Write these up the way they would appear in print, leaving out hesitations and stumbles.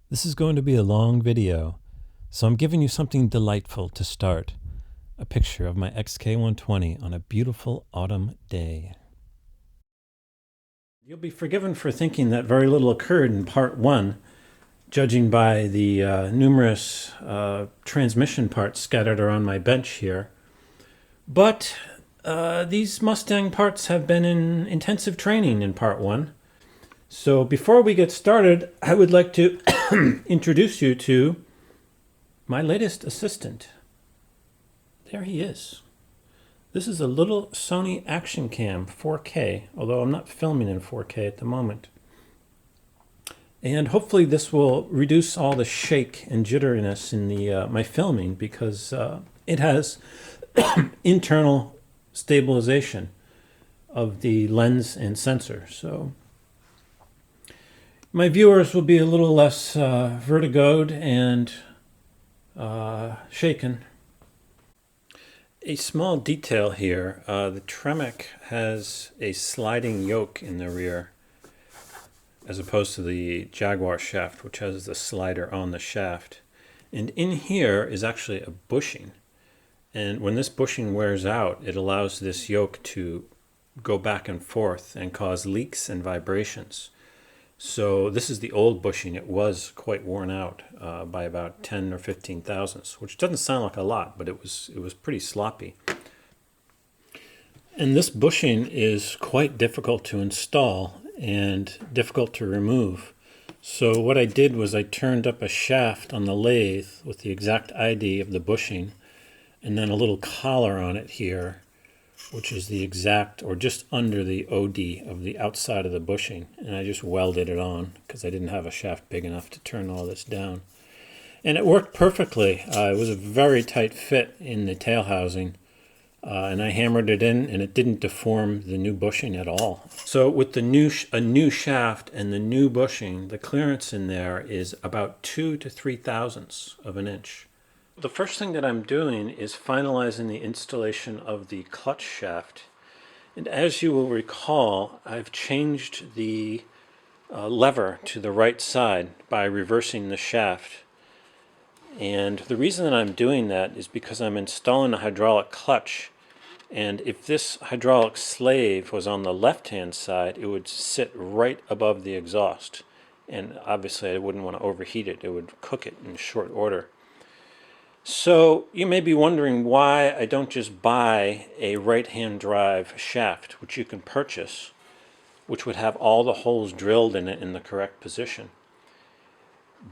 This is going to be a long video, so I'm giving you something delightful to start. A picture of my XK120 on a beautiful autumn day. You'll be forgiven for thinking that very little occurred in part one, judging by the numerous transmission parts scattered around my bench here. But these Mustang parts have been in intensive training in part one. So before we get started, I would like to introduce you to my latest assistant. There he is. This is a little Sony Action Cam 4K, although I'm not filming in 4K at the moment. And hopefully this will reduce all the shake and jitteriness in the my filming, because it has internal stabilization of the lens and sensor. So my viewers will be a little less vertigoed and shaken. A small detail here, the Tremec has a sliding yoke in the rear as opposed to the Jaguar shaft, which has the slider on the shaft. And in here is actually a bushing. And when this bushing wears out, it allows this yoke to go back and forth and cause leaks and vibrations. So this is the old bushing. It was quite worn out by about 10 or 15 thousandths, which doesn't sound like a lot, but it was pretty sloppy. And this bushing is quite difficult to install and difficult to remove. So what I did was I turned up a shaft on the lathe with the exact ID of the bushing, and then a little collar on it here, which is the exact, or just under the OD of the outside of the bushing. And I just welded it on because I didn't have a shaft big enough to turn all this down. And it worked perfectly. It was a very tight fit in the tail housing. And I hammered it in, and it didn't deform the new bushing at all. So with the a new shaft and the new bushing, the clearance in there is about 2 to 3 thousandths of an inch. The first thing that I'm doing is finalizing the installation of the clutch shaft. And as you will recall, I've changed the lever to the right side by reversing the shaft. And the reason that I'm doing that is because I'm installing a hydraulic clutch. And if this hydraulic slave was on the left-hand side, it would sit right above the exhaust. And obviously I wouldn't want to overheat it. It would cook it in short order. So you may be wondering why I don't just buy a right-hand drive shaft, which you can purchase, which would have all the holes drilled in it in the correct position.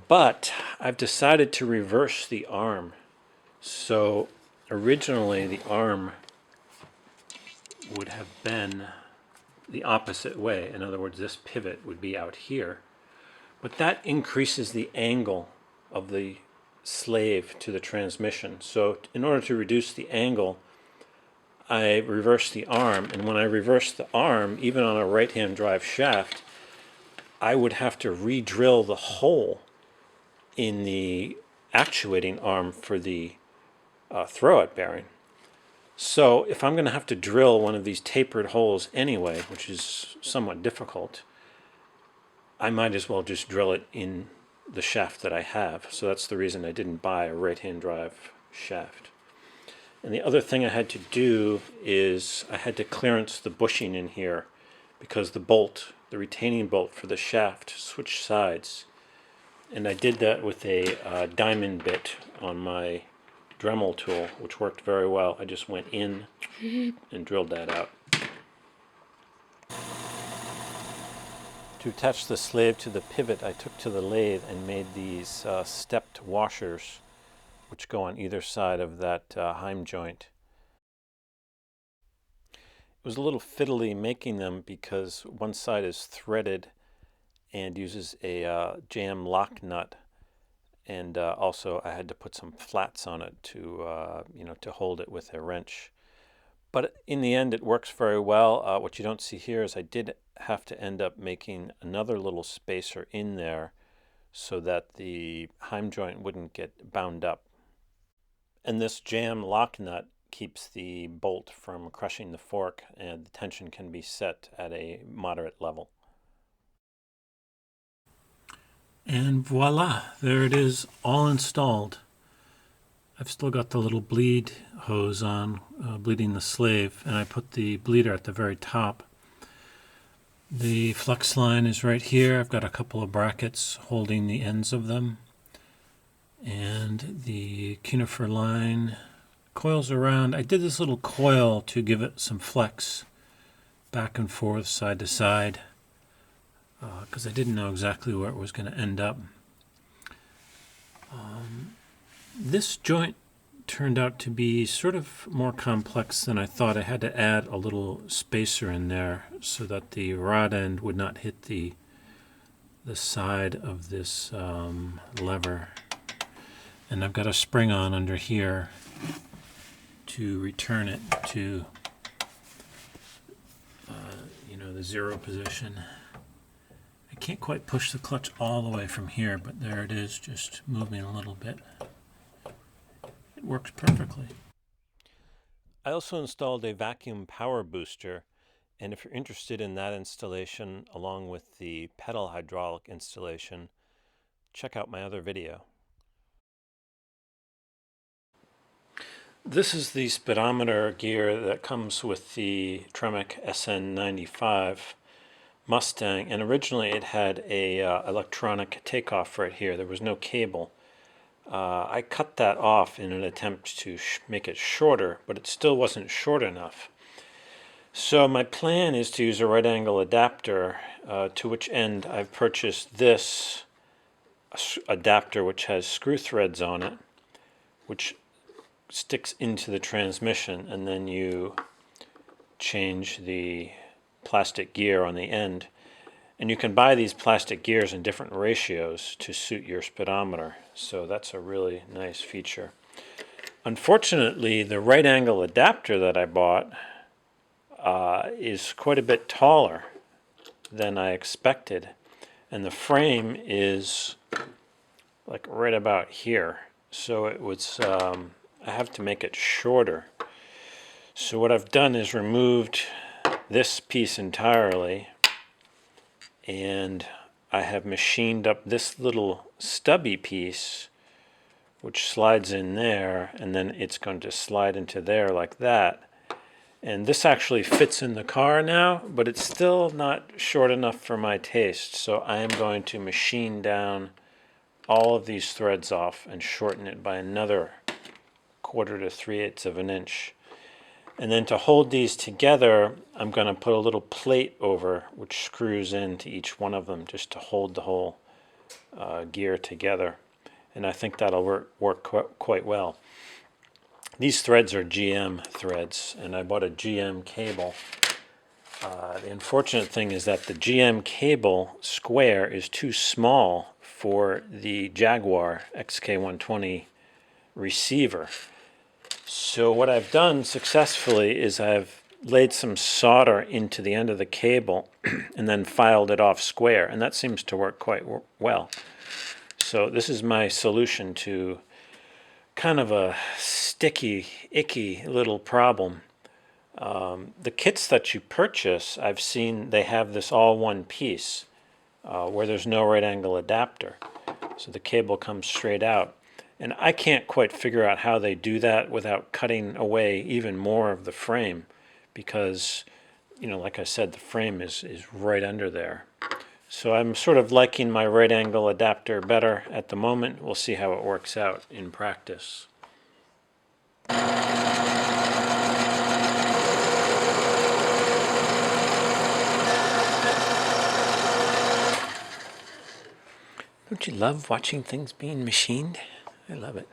But I've decided to reverse the arm. So originally the arm would have been the opposite way. In other words, this pivot would be out here. But that increases the angle of the slave to the transmission. So in order to reduce the angle, I reverse the arm. And when I reverse the arm, even on a right-hand drive shaft, I would have to re-drill the hole in the actuating arm for the throwout bearing. So if I'm going to have to drill one of these tapered holes anyway, which is somewhat difficult, I might as well just drill it in the shaft that I have. So that's the reason I didn't buy a right-hand drive shaft. And the other thing I had to do is I had to clearance the bushing in here because the bolt, the retaining bolt for the shaft, switched sides. And I did that with a diamond bit on my Dremel tool, which worked very well. I just went in and drilled that out. To attach the slave to the pivot, I took to the lathe and made these stepped washers, which go on either side of that heim joint. It was a little fiddly making them because one side is threaded and uses a jam lock nut, and also I had to put some flats on it to to hold it with a wrench. But in the end, it works very well. What you don't see here is I did have to end up making another little spacer in there so that the heim joint wouldn't get bound up. And this jam lock nut keeps the bolt from crushing the fork, and the tension can be set at a moderate level. And voila, there it is, all installed. I've still got the little bleed hose on, bleeding the slave, and I put the bleeder at the very top. The flex line is right here. I've got a couple of brackets holding the ends of them. And the cunifer line coils around. I did this little coil to give it some flex back and forth, side to side, because I didn't know exactly where it was going to end up. This joint turned out to be sort of more complex than I thought. I had to add a little spacer in there so that the rod end would not hit the side of this lever. And I've got a spring on under here to return it to the 0 position. I can't quite push the clutch all the way from here, but there it is, just moving a little bit. It works perfectly. I also installed a vacuum power booster, and if you're interested in that installation along with the pedal hydraulic installation, check out my other video. This is the speedometer gear that comes with the Tremec SN95 Mustang, and originally it had a electronic takeoff right here. There was no cable. I cut that off in an attempt to make it shorter, but it still wasn't short enough. So my plan is to use a right angle adapter, to which end I've purchased this adapter which has screw threads on it, which sticks into the transmission, and then you change the plastic gear on the end. And you can buy these plastic gears in different ratios to suit your speedometer, so that's a really nice feature. Unfortunately, the right angle adapter that I bought is quite a bit taller than I expected, and the frame is like right about here, so it was I have to make it shorter. So what I've done is removed this piece entirely, and I have machined up this little stubby piece which slides in there, and then it's going to slide into there like that. And this actually fits in the car now, but it's still not short enough for my taste, so I am going to machine down all of these threads off and shorten it by another 1/4 to 3/8 of an inch. And then to hold these together, I'm going to put a little plate over which screws into each one of them just to hold the whole gear together. And I think that'll work quite well. These threads are GM threads, and I bought a GM cable. The unfortunate thing is that the GM cable square is too small for the Jaguar XK120 receiver. So what I've done successfully is I've laid some solder into the end of the cable and then filed it off square, and that seems to work quite well. So this is my solution to kind of a sticky, icky little problem. The kits that you purchase, I've seen they have this all one piece where there's no right angle adapter. So the cable comes straight out. And I can't quite figure out how they do that without cutting away even more of the frame, because, like I said, the frame is right under there. So I'm sort of liking my right angle adapter better at the moment. We'll see how it works out in practice. Don't you love watching things being machined? I love it.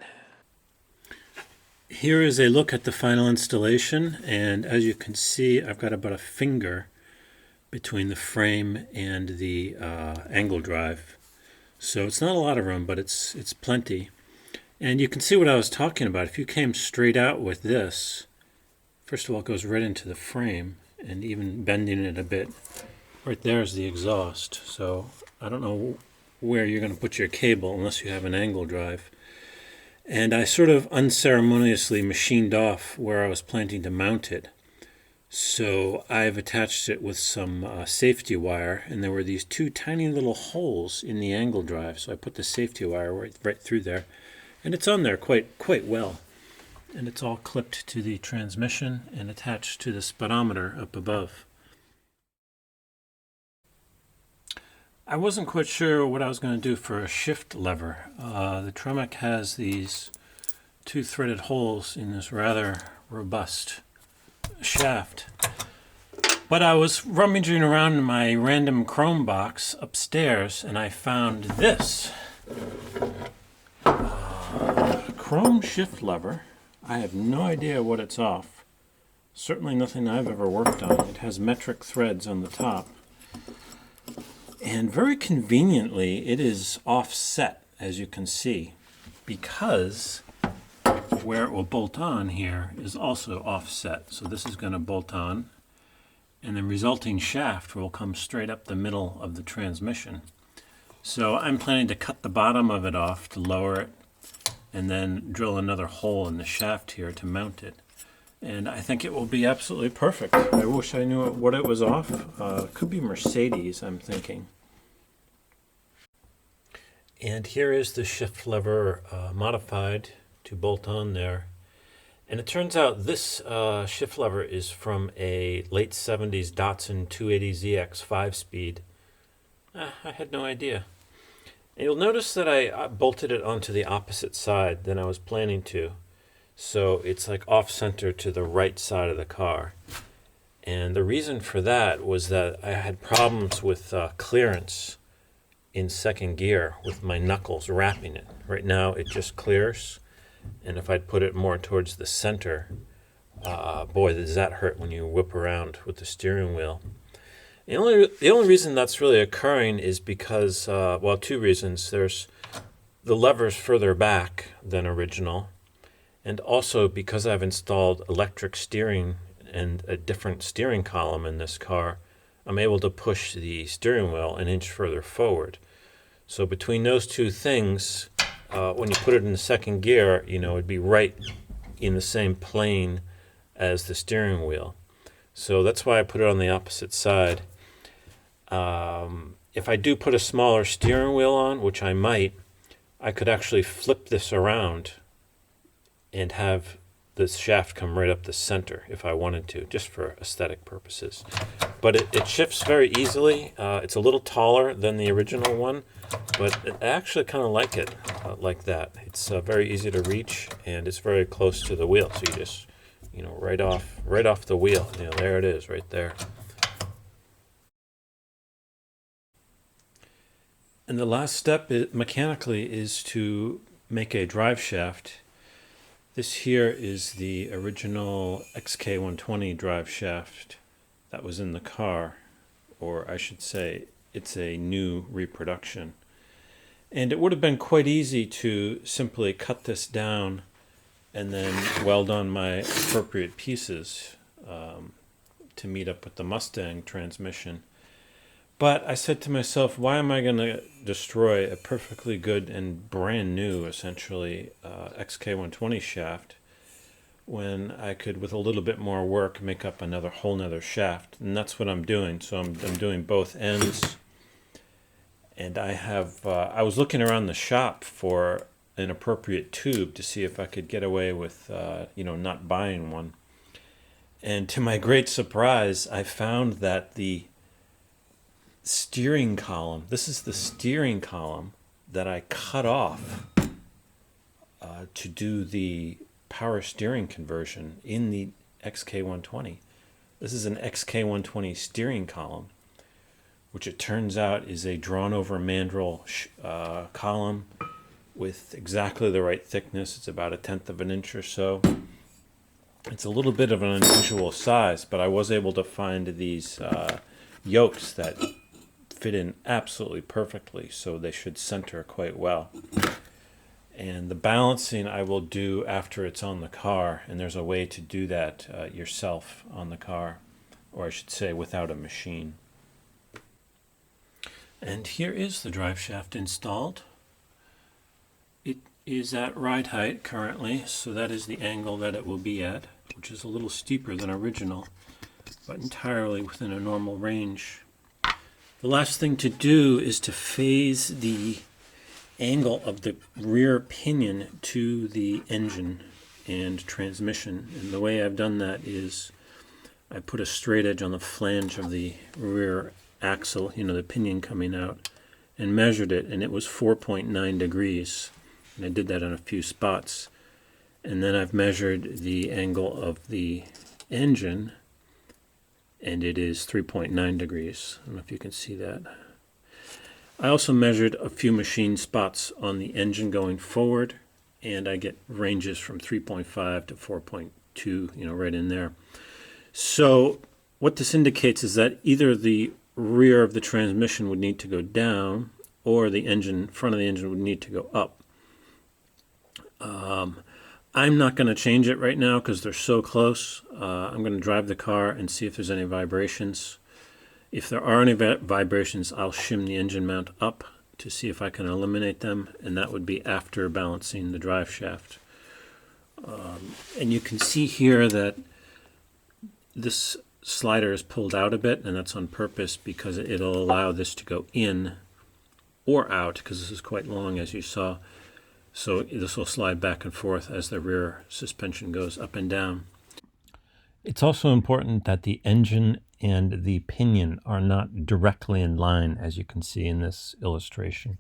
Here is a look at the final installation, and as you can see, I've got about a finger between the frame and the angle drive. So it's not a lot of room, but it's plenty. And you can see what I was talking about. If you came straight out with this, first of all, it goes right into the frame, and even bending it a bit, right there is the exhaust. So I don't know where you're going to put your cable unless you have an angle drive. And I sort of unceremoniously machined off where I was planning to mount it. So I've attached it with some safety wire, and there were these two tiny little holes in the angle drive. So I put the safety wire right through there, and it's on there quite well. And it's all clipped to the transmission and attached to the speedometer up above. I wasn't quite sure what I was going to do for a shift lever. The Tremec has these two threaded holes in this rather robust shaft. But I was rummaging around in my random chrome box upstairs and I found this chrome shift lever. I have no idea what it's off. Certainly nothing I've ever worked on. It has metric threads on the top. And very conveniently, it is offset, as you can see, because where it will bolt on here is also offset. So this is going to bolt on, and the resulting shaft will come straight up the middle of the transmission. So I'm planning to cut the bottom of it off to lower it, and then drill another hole in the shaft here to mount it. And I think it will be absolutely perfect. I wish I knew what it was off. Could be Mercedes, I'm thinking. And here is the shift lever modified to bolt on there. And it turns out this shift lever is from a late 70s Datsun 280ZX 5-speed. I had no idea. And you'll notice that I bolted it onto the opposite side than I was planning to. So it's like off-center to the right side of the car. And the reason for that was that I had problems with clearance in second gear with my knuckles wrapping it. Right now it just clears, and if I'd put it more towards the center, boy, does that hurt when you whip around with the steering wheel. The only reason that's really occurring is because, well, two reasons. There's the levers further back than original, and also because I've installed electric steering and a different steering column in this car, I'm able to push the steering wheel an inch further forward. So between those two things, when you put it in the second gear, you know, it'd be right in the same plane as the steering wheel. So that's why I put it on the opposite side. If I do put a smaller steering wheel on, which I might, I could actually flip this around and have the shaft come right up the center if I wanted to, just for aesthetic purposes. But it shifts very easily. It's a little taller than the original one, but I actually kind of like it like that. It's very easy to reach, and it's very close to the wheel. So you just, you know, right off the wheel. You know, there it is, right there. And the last step mechanically is to make a drive shaft. This here is the original XK120 drive shaft that was in the car, or I should say it's a new reproduction. And it would have been quite easy to simply cut this down and then weld on my appropriate pieces to meet up with the Mustang transmission. But I said to myself, why am I going to destroy a perfectly good and brand new, essentially, XK120 shaft when I could, with a little bit more work, make up another whole nother shaft? And that's what I'm doing. So I'm doing both ends. And I was looking around the shop for an appropriate tube to see if I could get away with, not buying one. And to my great surprise, I found that the steering column, this is the steering column that I cut off to do the power steering conversion in the XK120. This is an XK120 steering column, which it turns out is a drawn over mandrel column with exactly the right thickness. It's about 1/10 of an inch or so. It's a little bit of an unusual size, but I was able to find these yokes that fit in absolutely perfectly, so they should center quite well. And the balancing I will do after it's on the car, and there's a way to do that yourself on the car, or I should say without a machine. And here is the drive shaft installed. It is at ride height currently, so that is the angle that it will be at, which is a little steeper than original. but entirely within a normal range. The last thing to do is to phase the angle of the rear pinion to the engine and transmission. And the way I've done that is I put a straight edge on the flange of the rear axle, you know, the pinion coming out, and measured it, and it was 4.9 degrees. And I did that on a few spots. And then I've measured the angle of the engine, and it is 3.9 degrees. I don't know if you can see that. I also measured a few machine spots on the engine going forward, and I get ranges from 3.5 to 4.2, you know, right in there. So what this indicates is that either the rear of the transmission would need to go down, or the engine, front of the engine would need to go up. I'm not going to change it right now because they're so close. I'm going to drive the car and see if there's any vibrations. If there are any vibrations, I'll shim the engine mount up to see if I can eliminate them, and that would be after balancing the drive shaft. And you can see here that this slider is pulled out a bit, and that's on purpose because it'll allow this to go in or out, because this is quite long, as you saw. So this will slide back and forth as the rear suspension goes up and down. It's also important that the engine and the pinion are not directly in line, as you can see in this illustration.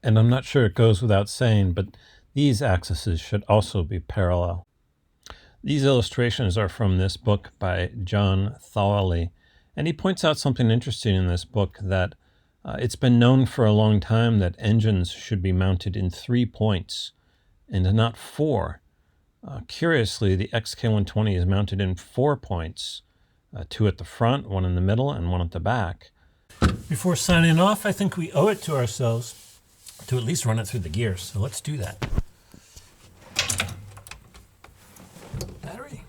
And I'm not sure it goes without saying, but these axes should also be parallel. These illustrations are from this book by John Thawley, and he points out something interesting in this book, that it's been known for a long time that engines should be mounted in 3 points and not 4. Curiously, the XK120 is mounted in 4 points, 2 at the front, 1 in the middle, and 1 at the back. Before signing off, I think we owe it to ourselves to at least run it through the gears, so let's do that. Battery.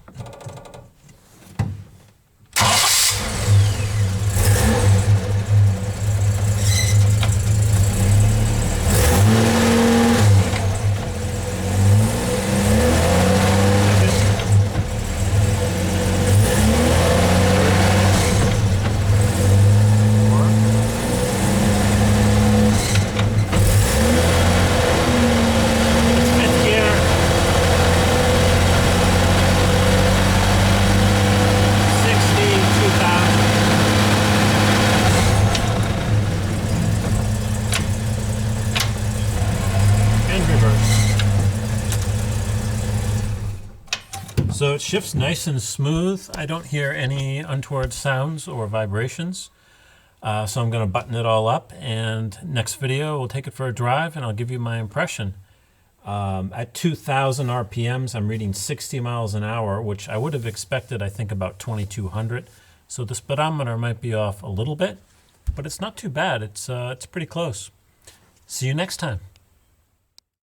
So it shifts nice and smooth. I don't hear any untoward sounds or vibrations. So I'm going to button it all up, and next video we'll take it for a drive and I'll give you my impression. At 2,000 RPMs, I'm reading 60 miles an hour, which I would have expected, I think, about 2,200. So the speedometer might be off a little bit, but it's not too bad. It's pretty close. See you next time.